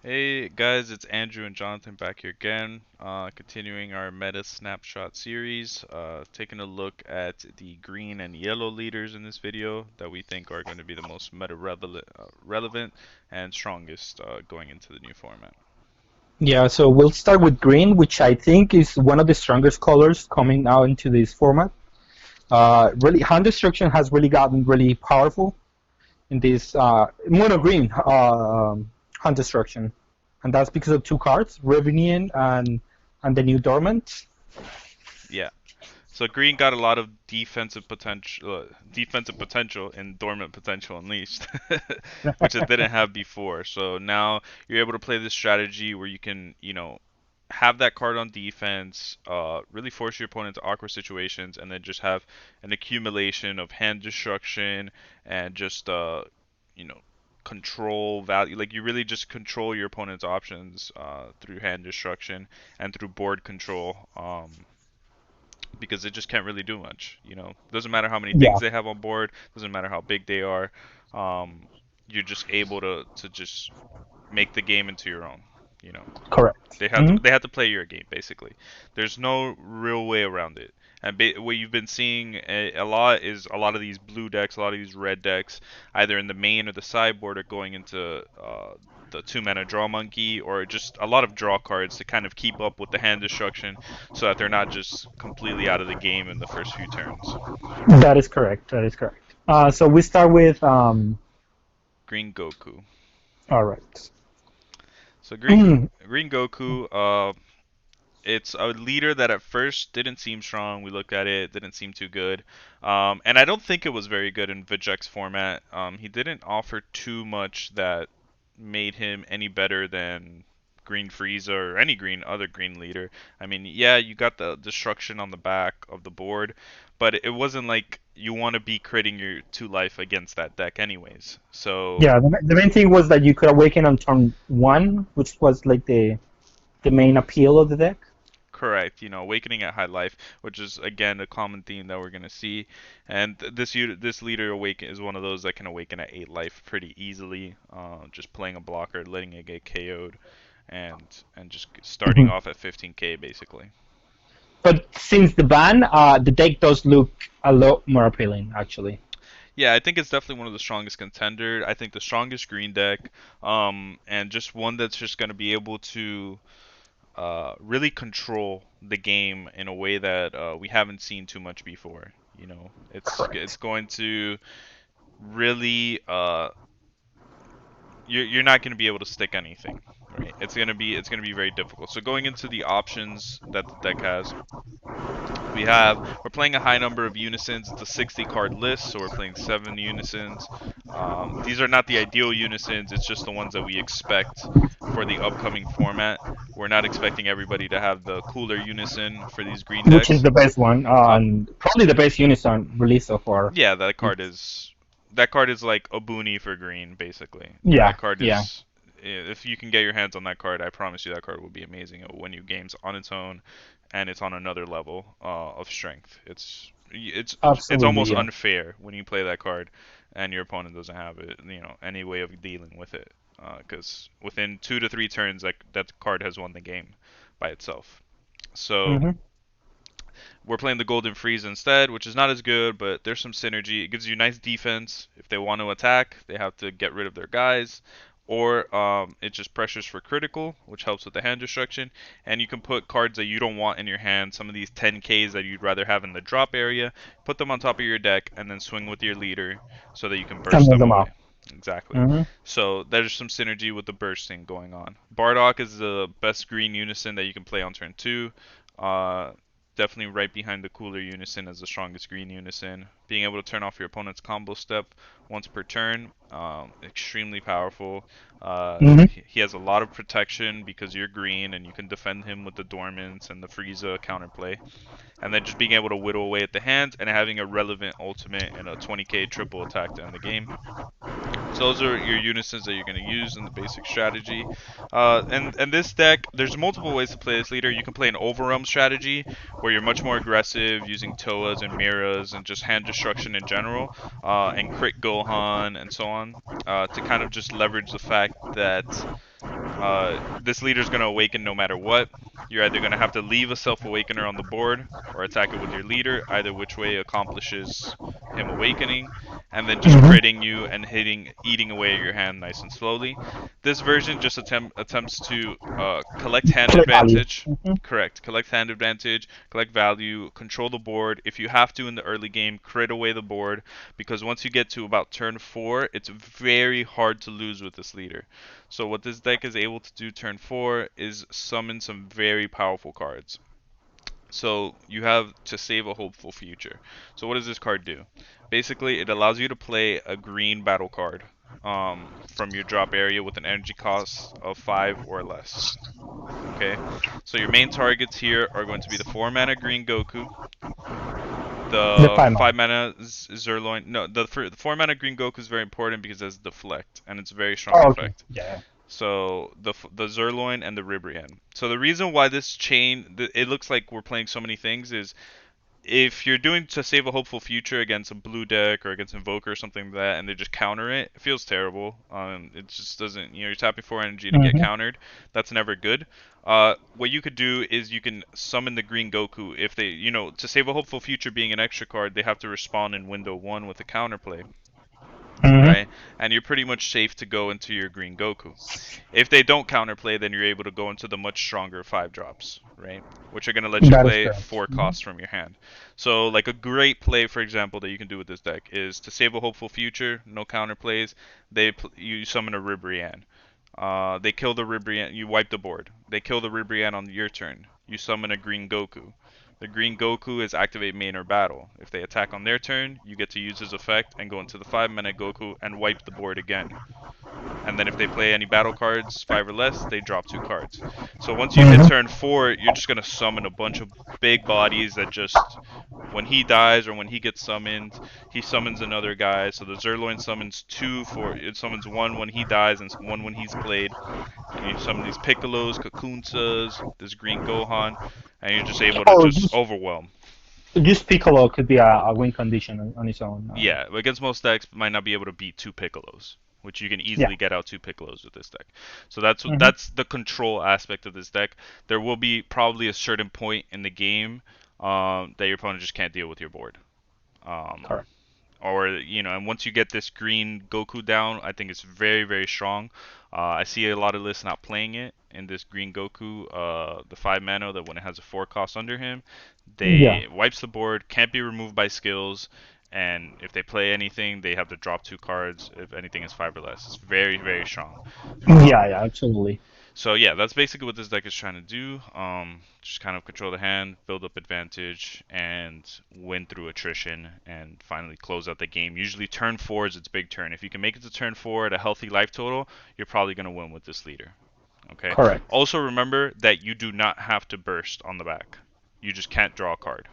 Hey guys, it's Andrew and Jonathan back here again, continuing our meta snapshot series, taking a look at the green and yellow leaders in this video that we think are going to be the most meta relevant and strongest going into the new format. Yeah, so we'll start with green, which I think is one of the strongest colors coming out into this format. Really, hand destruction has really gotten really powerful in this mono green hand destruction, and that's because of two cards, Revenant and the new Dormant. Yeah, so green got a lot of defensive potential and dormant potential unleashed, which it didn't have before. So now you're able to play this strategy where you can, have that card on defense, really force your opponent to awkward situations, and then just have an accumulation of hand destruction and just, you know, control value. Like you really just control your opponent's options through hand destruction and through board control. Because it just can't really do much. Doesn't matter how many things Yeah, they have on board, doesn't matter how big they are. Um, you're just able to just make the game into your own. You know, correct. they have to play your game basically. There's no real way around it. And what you've been seeing a lot is a lot of these blue decks, a lot of these red decks, either in the main or the sideboard, are going into the two-mana draw monkey, or just a lot of draw cards to kind of keep up with the hand destruction, so that they're not just completely out of the game in the first few turns. That is correct. That is correct. So we start with Green Goku. all right. So Green Goku. It's a leader that at first didn't seem strong. We looked at it, didn't seem too good. And I don't think it was very good in Vegek's format. He didn't offer too much that made him any better than Green Frieza or any other green leader. I mean, yeah, you got the destruction on the back of the board, but it wasn't like you want to be critting your 2 life against that deck anyways. So Yeah, the main thing was that you could awaken on turn one, which was like the main appeal of the deck. correct, awakening at high life, which is again a common theme that we're gonna see, and this leader awaken is one of those that can awaken at 8 life pretty easily, just playing a blocker, letting it get KO'd, and just starting Mhm. off at 15k basically. But since the ban, the deck does look a lot more appealing, actually. Yeah, I think it's definitely one of the strongest contender. I think the strongest green deck, and just one that's just gonna be able to really control the game in a way that we haven't seen too much before. It's Correct. going to really you're not going to be able to stick anything, right? It's going to be very difficult. So going into the options that the deck has, we're playing a high number of unisons. It's a 60 card list, so we're playing 7 unisons. These are not the ideal unisons. It's just the ones that we expect for the upcoming format. We're not expecting everybody to have the cooler unison for these green Which is decks. the best one, Uh, and probably the best Unison released so far. yeah, that card is like a boony for green, basically. Yeah, That card yeah, is if you can get your hands on that card, I promise you that card will be amazing. It will win you games on its own, and it's on another level of strength. It's absolutely, almost yeah. unfair when you play that card, and your opponent doesn't have it, any way of dealing with it, because within 2 to 3 turns, that card has won the game by itself. So Hmm. we're playing the Golden Frieza instead, which is not as good, but there's some synergy. It gives you nice defense. If they want to attack, they have to get rid of their guys. Or it just pressures for critical, which helps with the hand destruction. And you can put cards that you don't want in your hand, some of these 10Ks that you'd rather have in the drop area, put them on top of your deck, and then swing with your leader so that you can And burst move them them away. up. Exactly. Hmm. So there's some synergy with the bursting going on. Bardock is the best green unison that you can play on turn 2. Uh, Definitely right behind the cooler unison as the strongest green unison. Being able to turn off your opponent's combo step once per turn, extremely powerful. Hmm. He has a lot of protection because you're green and you can defend him with the Dormants and the Frieza counterplay. And then just being able to whittle away at the hands and having a relevant ultimate and a 20k triple attack to end the game. So those are your unisons that you're going to use in the basic strategy. And this deck, there's multiple ways to play this leader. You can play an overwhelm strategy where you're much more aggressive using Toas and Miras and just hand destruction in general, and crit Gohan and so on, to kind of just leverage the fact that This leader's going to awaken no matter what. You're either going to have to leave a self-awakener on the board or attack it with your leader, either which way accomplishes him awakening, and then just Hmm. critting you and eating away at your hand nice and slowly. This version just attempts to collect hand Play value. advantage. Correct. Collect hand advantage, collect value, control the board. If you have to in the early game, crit away the board, because once you get to about turn 4, it's very hard to lose with this leader. So what this deck is able to do turn 4 is summon some very powerful cards. So you have to save a hopeful future. So what does this card do? Basically, it allows you to play a green battle card from your drop area with an energy cost of 5 or less. Okay, so your main targets here are going to be the 4 mana green Goku, The the five 5 mana. mana Zerloin. No, the 4 mana green Goku is very important because it has deflect, and it's a very strong Oh, okay. effect. Yeah. So the Zerloin and the Ribrianne. So the reason why this chain it looks like we're playing so many things is if you're doing to save a hopeful future against a blue deck or against Invoker or something like that, and they just counter it, it feels terrible. It just doesn't. You're tapping 4 energy to get Hmm. countered. That's never good. What you could do is you can summon the Green Goku if they, to save a hopeful future being an extra card, they have to respond in window one with a counterplay, Hmm. right? And you're pretty much safe to go into your Green Goku. If they don't counterplay, then you're able to go into the much stronger 5 drops, right? Which are going to let you That is play correct. 4 costs from your hand. So, like a great play, for example, that you can do with this deck is to save a hopeful future, no counterplays. You summon a Ribrianne. They kill the Ribrianne. You wipe the board. They kill the Ribrianne on your turn. You summon a Green Goku. The Green Goku is activate main or battle. If they attack on their turn, you get to use his effect and go into the 5 mana Goku and wipe the board again. And then if they play any battle cards, 5 or less, they drop 2 cards. So once you hit Hmm. turn 4, you're just going to summon a bunch of big bodies that just, when he dies or when he gets summoned, he summons another guy. So the Zerloin summons 2 it summons 1 when he dies and 1 when he's played. And you summon these Piccolos, Kakunsas, this Green Gohan, and you're just able to Or just overwhelm. just Piccolo could be a win condition on its own. Yeah, against most decks, might not be able to beat 2 Piccolos, which you can Yeah. easily get out 2 Piccolos with this deck. So that's Hmm. that's the control aspect of this deck. There will be probably a certain point in the game that your opponent just can't deal with your board. Um, Correct. and once you get this green Goku down, I think it's very, very strong. I see a lot of lists not playing it in this green Goku, the 5 mana that when it has a 4 cost under him, Yeah. they wipes the board, can't be removed by skills, and if they play anything, they have to drop 2 cards if anything is 5 or less. It's very, very strong. Yeah. Um, Yeah. Absolutely. so yeah, that's basically what this deck is trying to do. Just kind of control the hand, build up advantage, and win through attrition, and finally close out the game. Usually turn 4 is its big turn. If you can make it to turn 4 at a healthy life total, you're probably going to win with this leader. Okay. Correct. Also remember that you do not have to burst on the back. You just can't draw a card.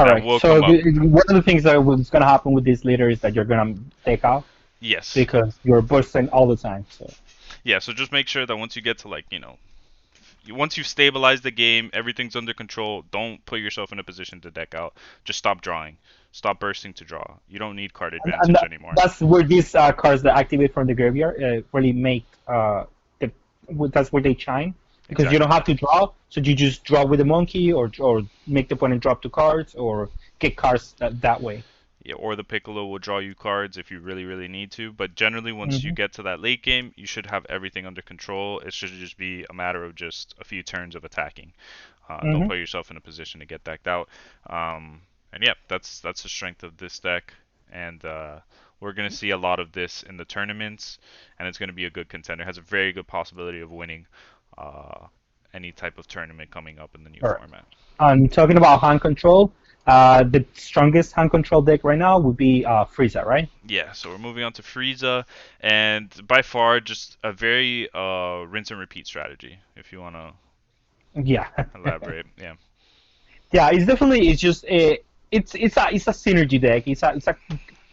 That Correct. will So come up. one of the things that was going to happen with this leader is that you're going to take off Yes. because you're bursting all the time. So. Yeah, so just make sure that once you get to once you've stabilized the game, everything's under control, don't put yourself in a position to deck out. Just stop drawing. Stop bursting to draw. You don't need card And advantage anymore. that's where these cards that activate from the graveyard really make the that's where they shine because you don't Exactly. have to draw, so you just draw with a monkey or make the opponent drop 2 cards or get cards that way. Yeah, or the Piccolo will draw you cards if you really, really need to. But generally, once you Hmm. get to that late game, you should have everything under control. It should just be a matter of just a few turns of attacking. Don't Hmm. put yourself in a position to get decked out. And yeah, that's the strength of this deck. And we're gonna see a lot of this in the tournaments, and it's gonna be a good contender. It has a very good possibility of winning uh, any type of tournament coming up in the new Correct. format. And talking about hand control, the strongest hand control deck right now would be Frieza, right? Yeah, so we're moving on to Frieza, and by far just a very rinse and repeat strategy. If you want to Yeah. elaborate, yeah, Yeah, it's definitely it's just it's a synergy deck. It's a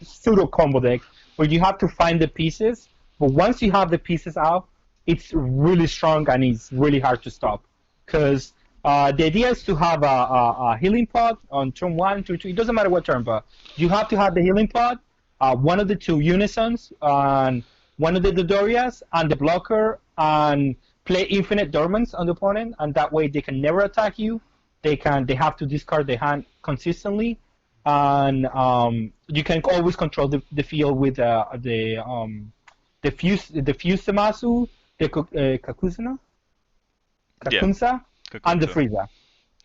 pseudo combo deck where you have to find the pieces, but once you have the pieces out, it's really strong and it's really hard to stop. Because the idea is to have a healing pod on turn one, turn two. It doesn't matter what turn, but you have to have the healing pod, one of the two unisons, and one of the Dodorias, and the blocker and play infinite dormants on the opponent, and that way they can never attack you. They have to discard the hand consistently, and you can always control the field with the fuse Tamasu, the Yeah, Kakunsa, and the Kakunsa.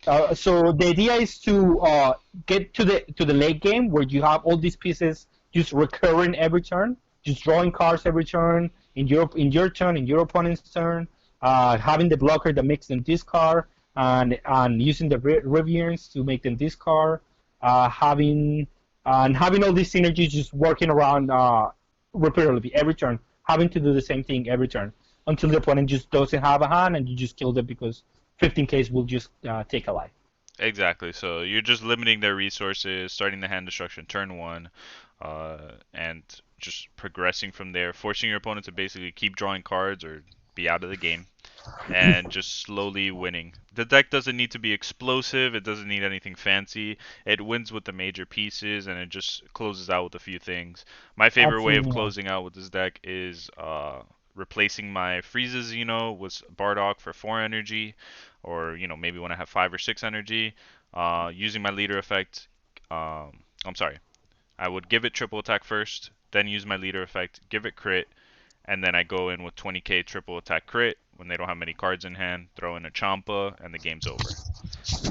Frieza. So the idea is to get to the late game where you have all these pieces just recurring every turn, just drawing cards every turn in your turn, in your opponent's turn, having the blocker that makes them discard, and using the reverence to make them discard, having and having all these synergies just working around repeatedly every turn, having to do the same thing every turn until the opponent just doesn't have a hand and you just kill them because 15Ks will just take a life. Exactly. So you're just limiting their resources, starting the hand destruction turn one, and just progressing from there, forcing your opponent to basically keep drawing cards or be out of the game, and just slowly winning. The deck doesn't need to be explosive. It doesn't need anything fancy. It wins with the major pieces, and it just closes out with a few things. My favorite way of Absolutely. closing out with this deck is replacing my Frieza Xeno with Bardock for 4 energy, or maybe when I have 5 or 6 energy, using my leader effect. I'm sorry. I would give it triple attack first, then use my leader effect, give it crit, and then I go in with 20k triple attack crit when they don't have many cards in hand, throw in a Champa, and the game's over.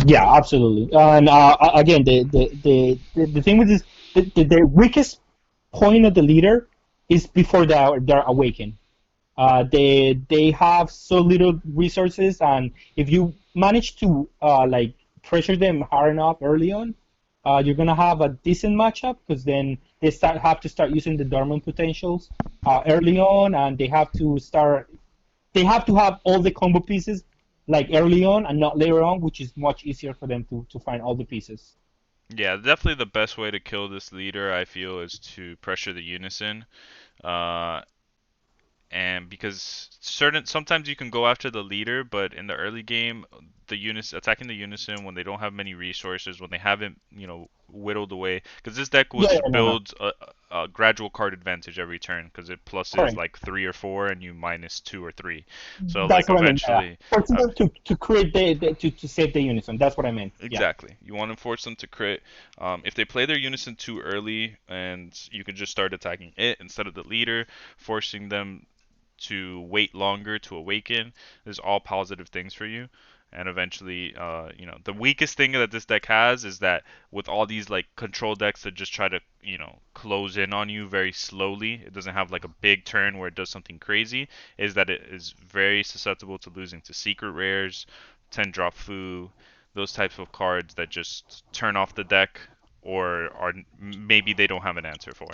Yeah, absolutely. And again, the thing with this, the weakest point of the leader is before they're awakened. They have so little resources, and if you manage to like pressure them hard enough early on, you're gonna have a decent matchup because then they have to start using the dormant potentials early on, and they have to have all the combo pieces like early on and not later on, which is much easier for them to find all the pieces. Yeah, definitely the best way to kill this leader, I feel, is to pressure the Unison. Uh, and because sometimes you can go after the leader, but in the early game, the unison attacking the unison when they don't have many resources, when they haven't whittled away, because this deck will Yeah, yeah, just no, no, build a gradual card advantage every turn, because it pluses correct. like 3 or 4 and you minus 2 or 3. So like That's what I meant. Yeah. eventually, Forcing uh, them to create to save the unison. That's what I meant. Yeah. exactly. You want to force them to crit. If they play their unison too early, and you can just start attacking it instead of the leader, forcing them to wait longer to awaken is all positive things for you. And eventually, the weakest thing that this deck has is that with all these like control decks that just try to, close in on you very slowly, it doesn't have like a big turn where it does something crazy, is that it is very susceptible to losing to secret rares, 10 drop foo, those types of cards that just turn off the deck or are maybe they don't have an answer for.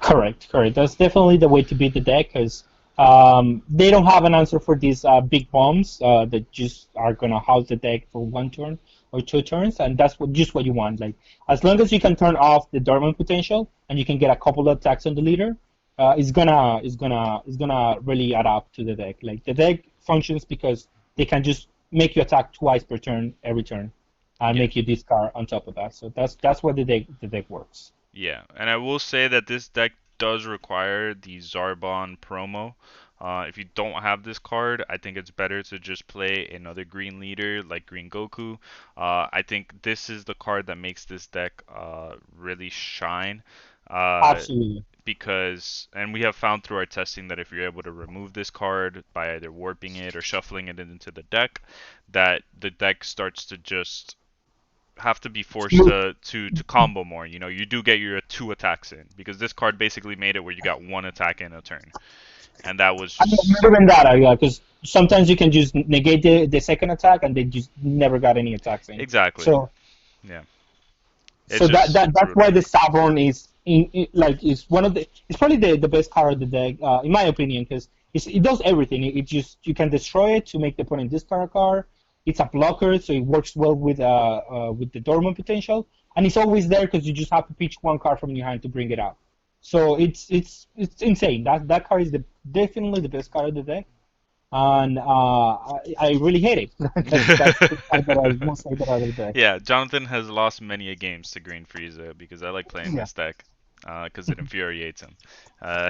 Correct, correct. That's definitely the way to beat the deck because they don't have an answer for these big bombs that just are gonna house the deck for one turn or two turns, and that's what you want. Like as long as you can turn off the dormant potential and you can get a couple of attacks on the leader, it's gonna really add up to the deck. Like the deck functions because they can just make you attack twice per turn every turn, and Yeah. make you discard on top of that. So that's why the deck works. Yeah, and I will say that this deck does require the Zarbon promo. If you don't have this card, I think it's better to just play another green leader like Green Goku. I think this is the card that makes this deck really shine. Uh, Absolutely. and we have found through our testing that if you're able to remove this card by either warping it or shuffling it into the deck, that the deck starts to just have to be forced to combo more. You do get your 2 attacks in because this card basically made it where you got 1 attack in a turn, and that was I mean, just never been that, yeah, because sometimes you can just negate the second attack and they just never got any attacks in. exactly, So yeah. It's so that, just that that's brutal. why the Savron is one of the it's probably the best card of the deck in my opinion because it does everything. It just you can destroy it to make the opponent discard a card. It's a blocker, so it works well with the dormant potential, and it's always there because you just have to pitch one card from your hand to bring it out. So it's insane. That card is definitely the best card of the deck, and I really hate it. That's the card that I most hated out of the deck. Yeah, Jonathan has lost many a games to Green Frieza because I like playing Yeah. this deck. because it infuriates him. Uh,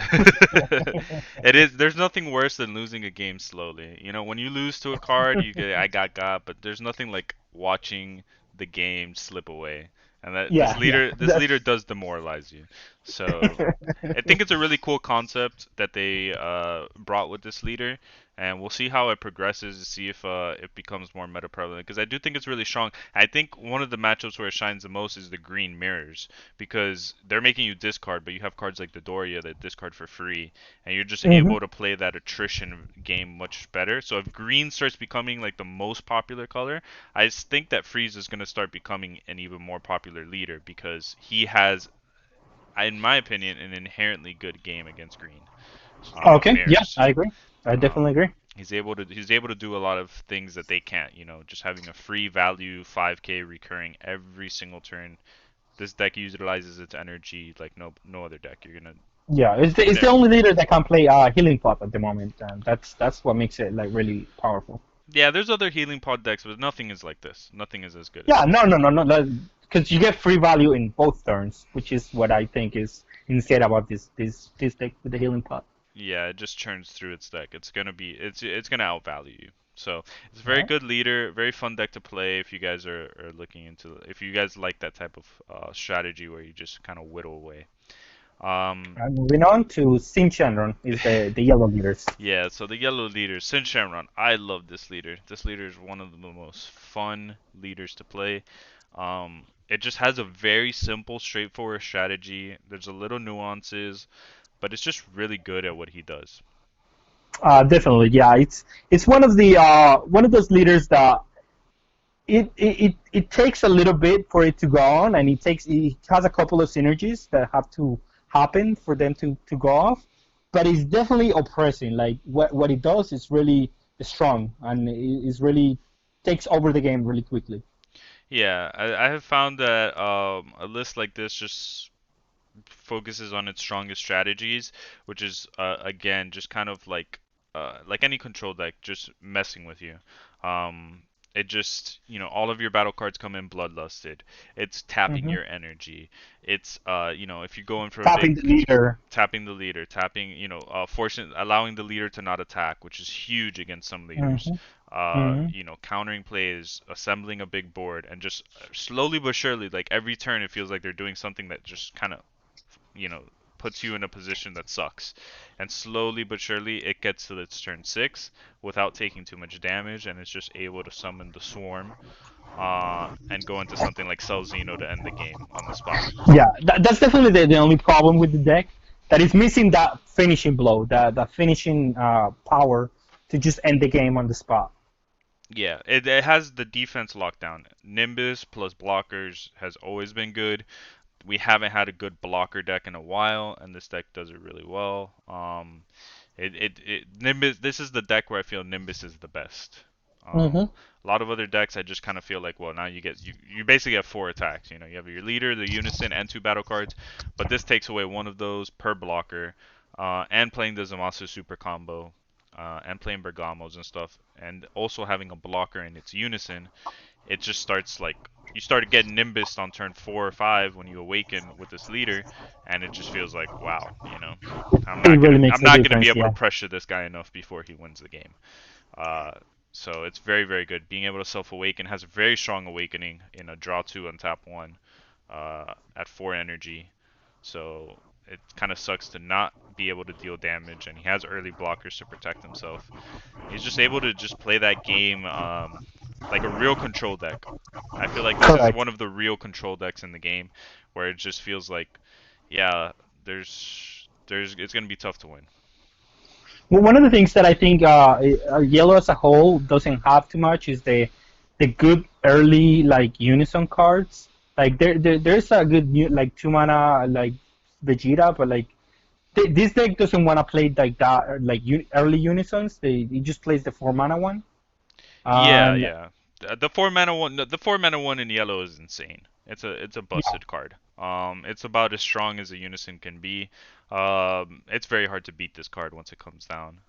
it is. There's nothing worse than losing a game slowly. You know, when you lose to a card, you get I got, but there's nothing like watching the game slip away. And that Yeah, yeah. this leader does demoralize you. So I think it's a really cool concept that they brought with this leader, and we'll see how it progresses to see if it becomes more meta prevalent. Because I do think it's really strong. I think one of the matchups where it shines the most is the green mirrors, because they're making you discard, but you have cards like the Doria that discard for free, and you're just Hmm. able to play that attrition game much better. So if green starts becoming like the most popular color, think that Frieza is going to start becoming an even more popular leader because he has, in my opinion, an inherently good game against green Okay, yeah, mirrors. I agree. I definitely Um, agree. he's able to do a lot of things that they can't. You know, just having a free value 5k recurring every single turn. This deck utilizes its energy like no other deck. Yeah, you're it's gonna the only leader that can play healing pot at the moment, and that's what makes it like really powerful. yeah. There's other healing pod decks, but nothing is like this. Nothing is as good as Yeah, this. no, because you get free value in both turns, which is what I think is insane about this deck with the healing pot. Yeah, it just churns through its deck. It's gonna outvalue you. So it's a very All good leader, very fun deck to play if you guys are looking into if you guys like that type of strategy where you just kind of whittle away. Um, right, moving on to Shamron is the yellow leaders. yeah, so the yellow leader, Sin Shamron. I love this leader. This leader is one of the most fun leaders to play. It just has a very simple, straightforward strategy. There's a little nuances, but it's just really good at what he does. Definitely, yeah. It's one of those leaders that it takes a little bit for it to go on, and it has a couple of synergies that have to happen for them to go off. But it's definitely oppressing. Like what it does is really strong, and it is really takes over the game really quickly. Yeah, I have found that a list like this just focuses on its strongest strategies, which is again just kind of like any control deck, just messing with you. Um, it just all of your battle cards come in bloodlusted. It's tapping Hmm. your energy. It's if you're going for a Tapping big the leader. tapping the leader, tapping forcing allowing the leader to not attack, which is huge against some leaders. Hmm. Hmm. Countering plays, assembling a big board, and just slowly but surely, like every turn, it feels like they're doing something that just kind of you know puts you in a position that sucks, and slowly but surely it gets to its turn 6 without taking too much damage, and it's just able to summon the swarm and go into something like Cell Xeno to end the game on the spot. Yeah, that's definitely the only problem with the deck. That is missing that finishing blow, that finishing power to just end the game on the spot. Yeah, it has the defense lockdown. Nimbus plus blockers has always been good. We haven't had a good blocker deck in a while, and this deck does it really well. Nimbus. This is the deck where I feel Nimbus is the best. Hmm. A lot of other decks, I just kind of feel like, well, now you basically have 4 attacks. You have your leader, the unison, and 2 battle cards, but this takes away one of those per blocker, and playing the Zamasu super combo, and playing Bergamos and stuff, and also having a blocker in its unison. It just starts like you started getting Nimbus on turn 4 or 5 when you awaken with this leader, and it just feels like, wow, It really I'm makes a not gonna be difference. able to Yeah. pressure this guy enough before he wins the game. Uh, so it's very very good. Being able to self awaken, has a very strong awakening in a draw 2 on tap 1, at 4 energy. So it kind of sucks to not be able to deal damage, and he has early blockers to protect himself. He's just able to just play that game like a real control deck. I feel like this is Correct. one of the real control decks in the game, where it just feels like, yeah, there's it's gonna be tough to win. Well, one of the things that I think yellow as a whole doesn't have too much is the good early like unison cards. Like there's a good like 2 mana like Vegeta, but like this deck doesn't want to play like that like early unisons. It just plays the 4 mana one. Yeah, And yeah. The 4 mana one in yellow is insane. It's a yeah, busted card. It's about as strong as a unison can be. It's very hard to beat this card once it comes down.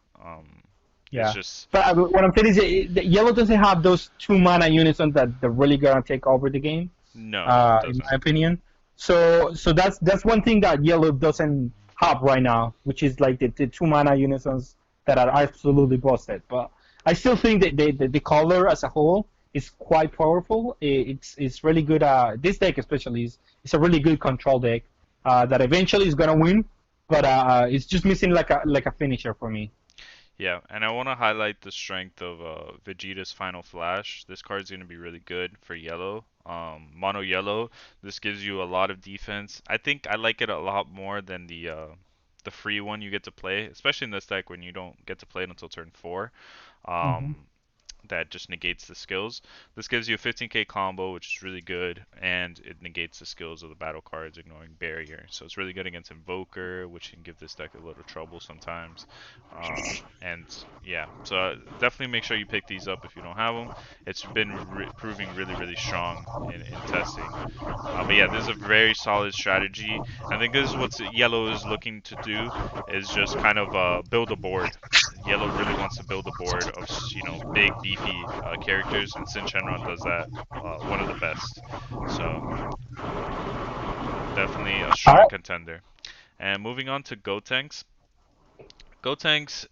It's yeah. just But what I'm saying is the yellow doesn't have those 2 mana unisons that they're really gonna take over the game. no, it In doesn't. my opinion. So that's one thing that yellow doesn't have right now, which is like the two mana unisons that are absolutely busted. But I still think that the color as a whole is quite powerful. It's really good. This deck especially is a really good control deck that eventually is gonna win, but it's just missing like a finisher for me. Yeah, and I want to highlight the strength of Vegeta's Final Flash. This card is going to be really good for yellow. Mono yellow. This gives you a lot of defense. I think I like it a lot more than the free one you get to play, especially in this deck when you don't get to play it until turn 4. Hmm. Um, that just negates the skills. This gives you a 15k combo, which is really good, and it negates the skills of the battle cards, ignoring barrier. So it's really good against Invoker, which can give this deck a little trouble sometimes. And yeah, so definitely make sure you pick these up if you don't have them. It's been proving really, really strong in testing. But yeah, this is a very solid strategy. I think this is what Yellow is looking to do, is just kind of build a board. Yellow really wants to build a board of big beefy characters, and Sin Shenron does that one of the best. So definitely a All strong right. contender. And moving on to Gotenks. Gotenks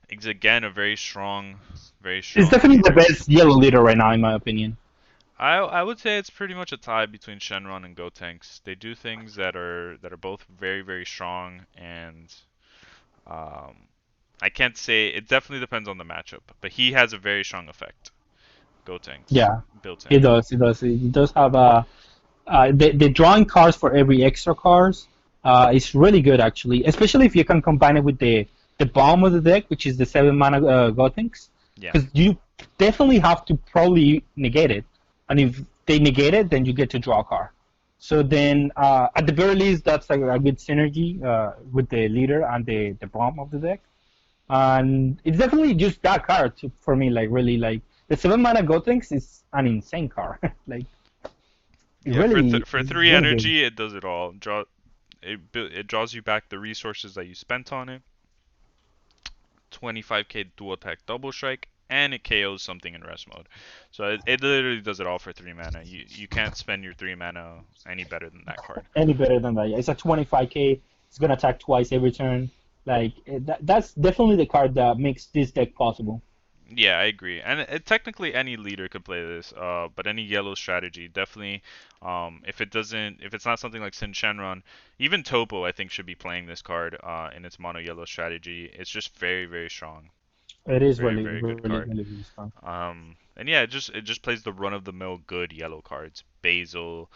is again a very It's strong definitely the leader. best yellow leader right now, in my opinion. I would say it's pretty much a tie between Shenron and Gotenks. They do things that are both very very strong, and um, I can't say it definitely depends on the matchup, but he has a very strong effect. Gotenks Yeah, built it in. does. It does. It does have the drawing cards for every extra cards is really good actually, especially if you can combine it with the bomb of the deck, which is the 7 mana Gotenks, Yeah, because you definitely have to probably negate it, and if they negate it, then you get to draw a card. So then, at the very least, that's like a good synergy with the leader and the bomb of the deck. And it's definitely just that card for me. Like really, like the 7 mana Gotenks is an insane card. Like it yeah. For really, for it's three really good. energy, it does it all. It draws you back the resources that you spent on it. 25k dual attack double strike, and it KOs something in rest mode. So it literally does it all for 3 mana. You can't spend your 3 mana any better than that card. Any better than that. Yeah, it's a 25k. It's gonna attack twice every turn. Like that's definitely the card that makes this deck possible. Yeah, I agree. And technically any leader could play this, but any yellow strategy definitely, if it's not something like Sin Shenron, even Topo I think should be playing this card in its mono yellow strategy. It's just very very strong, It is very really, very good really, card. really, really strong. And yeah, it just plays the run of the mill good yellow cards. Basil,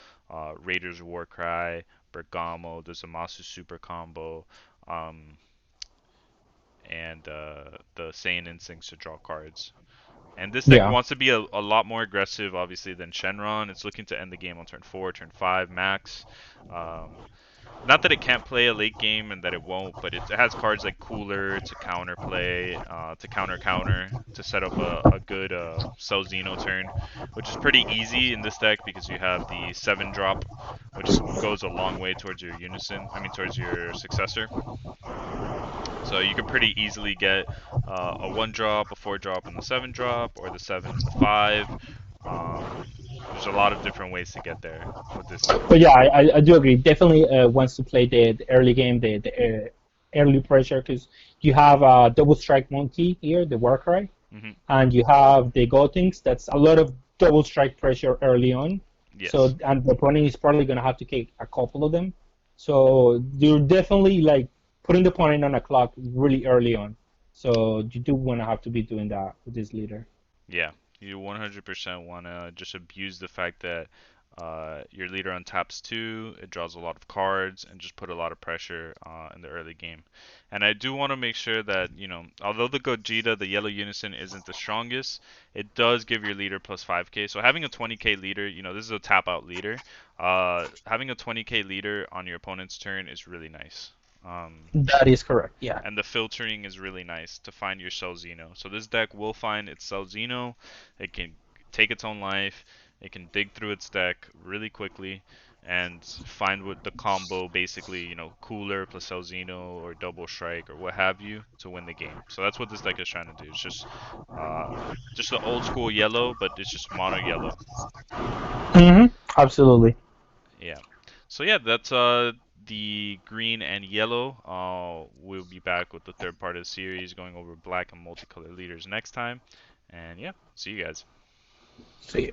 Raiders Warcry, Bergamo, the Zamasu super combo, um, and the Saiyan Instincts to draw cards. And this deck Yeah. wants to be a lot more aggressive, obviously, than Shenron. It's looking to end the game on turn 4, turn 5, max. Um, Not that it can't play a late game and that it won't, but it has cards like Cooler to counter play, to counter, to set up a good Cell Xeno turn, which is pretty easy in this deck because you have the 7 drop, which goes a long way towards your unison, I mean, towards your successor. So you could pretty easily get a 1 drop, a 4 drop, and the 7 drop, or the 7 and the 5. There's a lot of different ways to get there with this deck. But yeah, I do agree. Definitely wants to play the early game, the early pressure, because you have a double strike monkey here, the Warcry, Hmm. and you have the Gotenks. That's a lot of double strike pressure early on. Yes. So and the opponent is probably gonna have to kick a couple of them. So you're definitely like putting the opponent on a clock really early on. So you do wanna have to be doing that with this leader. Yeah, you 100% want to just abuse the fact that your leader untaps 2, it draws a lot of cards, and just put a lot of pressure in the early game. And I do want to make sure that, although the Gogeta, the yellow unison, isn't the strongest, it does give your leader plus 5k. So having a 20k leader, this is a tap out leader. Having a 20k leader on your opponent's turn is really nice. That is correct. Yeah. And the filtering is really nice to find your Cell Xeno. So this deck will find its Cell Xeno. It can take its own life. It can dig through its deck really quickly and find what the combo, basically, cooler plus Cell Xeno or double strike or what have you, to win the game. So that's what this deck is trying to do. It's just the old school yellow, but it's just mono yellow. Hmm. Absolutely. Yeah. So yeah, that's the green and yellow. We'll be back with the third part of the series, going over black and multicolored leaders next time. And yeah, see you guys. See.